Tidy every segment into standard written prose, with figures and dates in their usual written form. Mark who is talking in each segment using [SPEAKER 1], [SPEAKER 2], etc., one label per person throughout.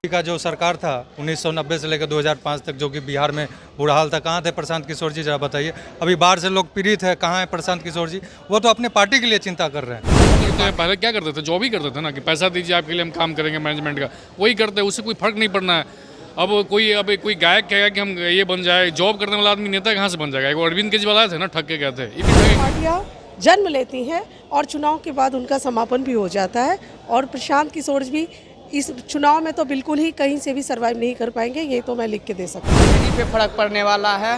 [SPEAKER 1] का जो सरकार था 1990 से लेकर 2005 तक, जो कि बिहार में बुरा हाल था, कहाँ थे प्रशांत किशोर जी, जरा बताइए। अभी बाढ़ से लोग पीड़ित है, कहाँ है प्रशांत किशोर जी? वो तो अपने पार्टी के लिए चिंता कर रहे हैं।
[SPEAKER 2] पहले क्या करते थे, जॉब ही करते थे ना, कि पैसा दीजिए आपके लिए हम काम करेंगे मैनेजमेंट का, वही करते हैं, उससे कोई फर्क नहीं पड़ना है। अब कोई गायक कहेगा कि हम ये बन जाए, जॉब करने वाला आदमी नेता कहाँ से बन जाएगा? अरविंद केजरीवाल आए थे ना, ठग के गए थे।
[SPEAKER 3] पार्टियां जन्म लेती हैं और चुनाव के बाद उनका समापन भी हो जाता है, और प्रशांत किशोर भी इस चुनाव में तो बिल्कुल ही कहीं से भी सरवाइव नहीं कर पाएंगे, ये तो मैं लिख के दे सकती हूँ।
[SPEAKER 4] बीजेपी पे फर्क पड़ने वाला है,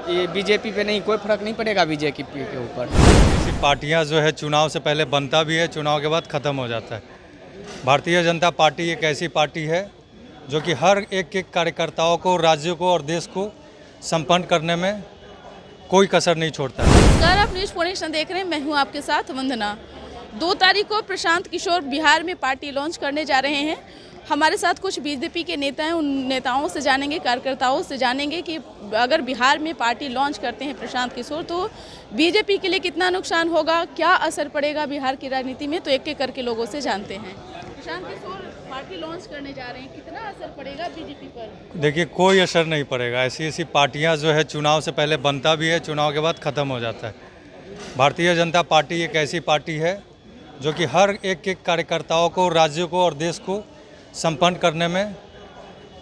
[SPEAKER 4] ये बीजेपी पे नहीं, कोई फर्क नहीं पड़ेगा बीजेपी के ऊपर।
[SPEAKER 1] ऐसी पार्टियां जो है चुनाव से पहले बनता भी है, चुनाव के बाद ख़त्म हो जाता है। भारतीय जनता पार्टी एक ऐसी पार्टी है जो कि हर एक कार्यकर्ताओं को, राज्यों को और देश को संपन्न करने में कोई कसर नहीं छोड़ता है।
[SPEAKER 5] नमस्कार, आप न्यूज़ फोनेशन देख रहे हैं, मैं हूं आपके साथ वंदना। 2 तारीख को प्रशांत किशोर बिहार में पार्टी लॉन्च करने जा रहे हैं। हमारे साथ कुछ बीजेपी के नेता हैं, उन नेताओं से जानेंगे, कार्यकर्ताओं से जानेंगे कि अगर बिहार में पार्टी लॉन्च करते हैं प्रशांत किशोर तो बीजेपी के लिए कितना नुकसान होगा, क्या असर पड़ेगा बिहार की राजनीति में, तो एक करके लोगों से जानते हैं। प्रशांत किशोर पार्टी लॉन्च करने जा रहे हैं, कितना असर पड़ेगा बीजेपी पर?
[SPEAKER 1] देखिए, कोई असर नहीं पड़ेगा। ऐसी पार्टियां जो है चुनाव से पहले बनता भी है, चुनाव के बाद ख़त्म हो जाता है। भारतीय जनता पार्टी एक ऐसी पार्टी है जो कि हर एक कार्यकर्ताओं को, राज्यों को और देश को संपन्न करने में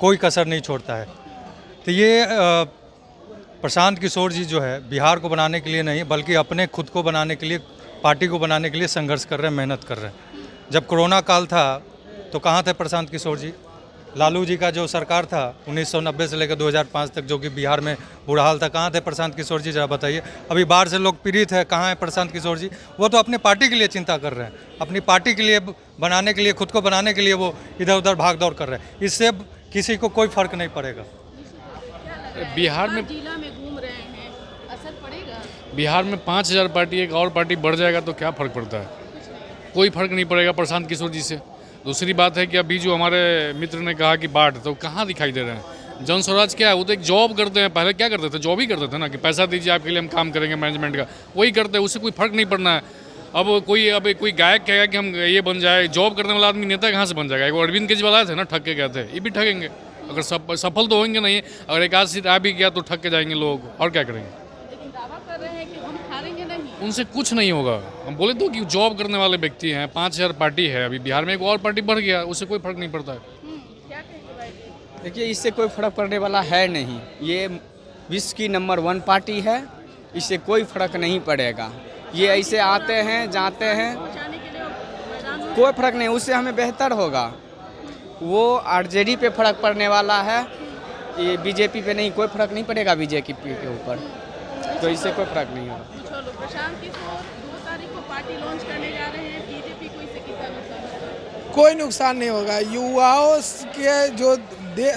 [SPEAKER 1] कोई कसर नहीं छोड़ता है। तो ये प्रशांत किशोर जी जो है बिहार को बनाने के लिए नहीं, बल्कि अपने खुद को बनाने के लिए, पार्टी को बनाने के लिए संघर्ष कर रहे हैं, मेहनत कर रहे हैं। जब कोरोना काल था तो कहाँ थे प्रशांत किशोर जी? लालू जी का जो सरकार था 1990 से लेकर 2005 तक, जो कि बिहार में बुरा हाल था, कहाँ थे प्रशांत किशोर जी, जरा बताइए। अभी बाढ़ से लोग पीड़ित है, कहाँ है प्रशांत किशोर जी? वो तो अपने पार्टी के लिए चिंता कर रहे हैं, अपनी पार्टी के लिए बनाने के लिए, खुद को बनाने के लिए वो इधर उधर भाग दौड़ कर रहे हैं। इससे किसी को कोई फर्क नहीं पड़ेगा।
[SPEAKER 2] बिहार में
[SPEAKER 5] जिला में घूम रहे हैं, असर पड़ेगा?
[SPEAKER 2] बिहार में 5000 पार्टी, एक और पार्टी बढ़ जाएगा तो क्या फ़र्क पड़ता है? कोई फर्क नहीं पड़ेगा प्रशांत किशोर जी से। दूसरी बात है कि अभी जो हमारे मित्र ने कहा कि बाढ़, तो कहाँ दिखाई दे रहे हैं? जन स्वराज क्या है? वो तो एक जॉब करते हैं, पहले क्या करते थे, जॉब ही करते थे ना, कि पैसा दीजिए आपके लिए हम काम करेंगे मैनेजमेंट का, वही करते हैं, उससे कोई फर्क नहीं पड़ना है। अब कोई गायक कहेगा कि हम ये बन जाए, जॉब करने वाला आदमी नेता कहाँ से बन जाएगा? अरविंद केजरीवाल आए थे ना, ठग के गए थे, ये भी ठगेंगे। अगर सफल तो होंगे नहीं, अगर एक आध सीट आ भी गया तो ठग के जाएंगे लोग, और क्या करेंगे?
[SPEAKER 5] लेकिन दावा कर रहे हैं कि हम हारेंगे नहीं।
[SPEAKER 2] उनसे कुछ नहीं होगा। हम बोले तो कि जॉब करने वाले व्यक्ति हैं, 5000 पार्टी है, अभी बिहार में एक और पार्टी बढ़ गया, उससे कोई फर्क नहीं पड़ता है।
[SPEAKER 5] क्या कहेंगे भाई?
[SPEAKER 4] देखिए, इससे कोई फर्क पड़ने वाला है नहीं, ये विश्व की नंबर 1 पार्टी है, इससे कोई फर्क नहीं पड़ेगा। ये ऐसे आते हैं, जाते हैं,
[SPEAKER 5] जाने के लिए मैदान में
[SPEAKER 4] कोई फर्क नहीं, उससे हमें बेहतर होगा। वो आरजेडी पे फर्क पड़ने वाला है, ये बीजेपी पे नहीं, कोई फर्क नहीं पड़ेगा बीजेपी के ऊपर, तो इससे कोई फर्क नहीं होगा।
[SPEAKER 5] चलो, प्रशांत किशोर 2 तारीख को पार्टी लॉन्च करने जा रहे हैं, बीजेपी को इससे कितना नुकसान होगा?
[SPEAKER 6] कोई नुकसान नहीं होगा। युवाओं के जो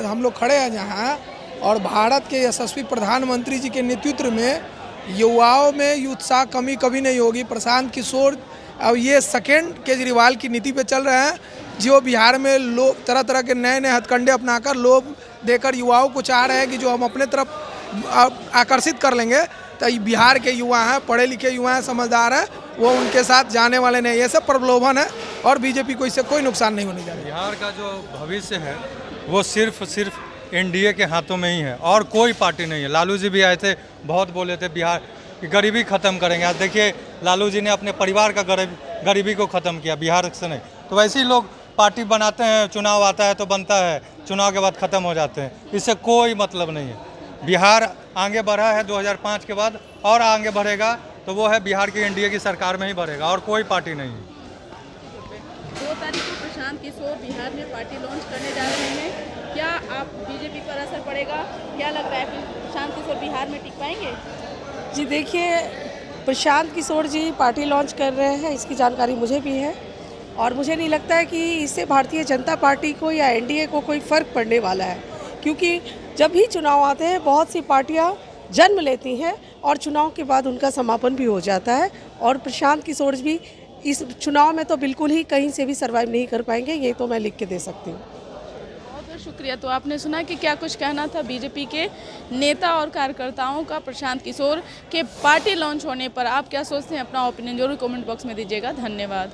[SPEAKER 6] हम लोग खड़े हैं यहाँ, और भारत के यशस्वी प्रधानमंत्री जी के नेतृत्व में युवाओं में उत्साह कमी कभी नहीं होगी। प्रशांत किशोर अब ये सेकेंड केजरीवाल की नीति पे चल रहे हैं, जो बिहार में लोग तरह तरह के नए नए हथकंडे अपनाकर लोभ देकर युवाओं को चाह रहे हैं कि जो हम अपने तरफ आकर्षित कर लेंगे। तो बिहार के युवा हैं, पढ़े लिखे युवा हैं, समझदार हैं, वो उनके साथ जाने वाले नहीं। ये सब प्रलोभन है, और बीजेपी को इससे कोई नुकसान नहीं होने जा रहा है।
[SPEAKER 1] बिहार का जो भविष्य है वो सिर्फ एनडीए के हाथों में ही है, और कोई पार्टी नहीं है। लालू जी भी आए थे, बहुत बोले थे बिहार की गरीबी ख़त्म करेंगे। आज देखिए, लालू जी ने अपने परिवार का गरीबी को ख़त्म किया, बिहार से नहीं। तो वैसे ही लोग पार्टी बनाते हैं, चुनाव आता है तो बनता है, चुनाव के बाद ख़त्म हो जाते हैं, इससे कोई मतलब नहीं है। बिहार आगे बढ़ा है 2005 के बाद, और आगे बढ़ेगा तो वो है बिहार की एनडीए की सरकार में ही बढ़ेगा, और कोई पार्टी नहीं है।
[SPEAKER 5] 2 तारीख को प्रशांत किशोर बिहार में पार्टी लॉन्च करने जा रहे हैं, क्या आप बीजेपी पर असर पड़ेगा? क्या लग रहा है कि प्रशांत किशोर बिहार में टिक पाएंगे?
[SPEAKER 3] जी देखिए, प्रशांत किशोर जी पार्टी लॉन्च कर रहे हैं, इसकी जानकारी मुझे भी है, और मुझे नहीं लगता है कि इससे भारतीय जनता पार्टी को या एनडीए को कोई फ़र्क पड़ने वाला है, क्योंकि जब भी चुनाव आते हैं बहुत सी पार्टियां जन्म लेती हैं और चुनाव के बाद उनका समापन भी हो जाता है, और प्रशांत किशोर भी इस चुनाव में तो बिल्कुल ही कहीं से भी सरवाइव नहीं कर पाएंगे, ये तो मैं लिख के दे सकती हूँ।
[SPEAKER 5] बहुत बहुत शुक्रिया। तो आपने सुना कि क्या कुछ कहना था बीजेपी के नेता और कार्यकर्ताओं का प्रशांत किशोर के पार्टी लॉन्च होने पर। आप क्या सोचते हैं, अपना ओपिनियन जरूर कमेंट बॉक्स में दीजिएगा। धन्यवाद।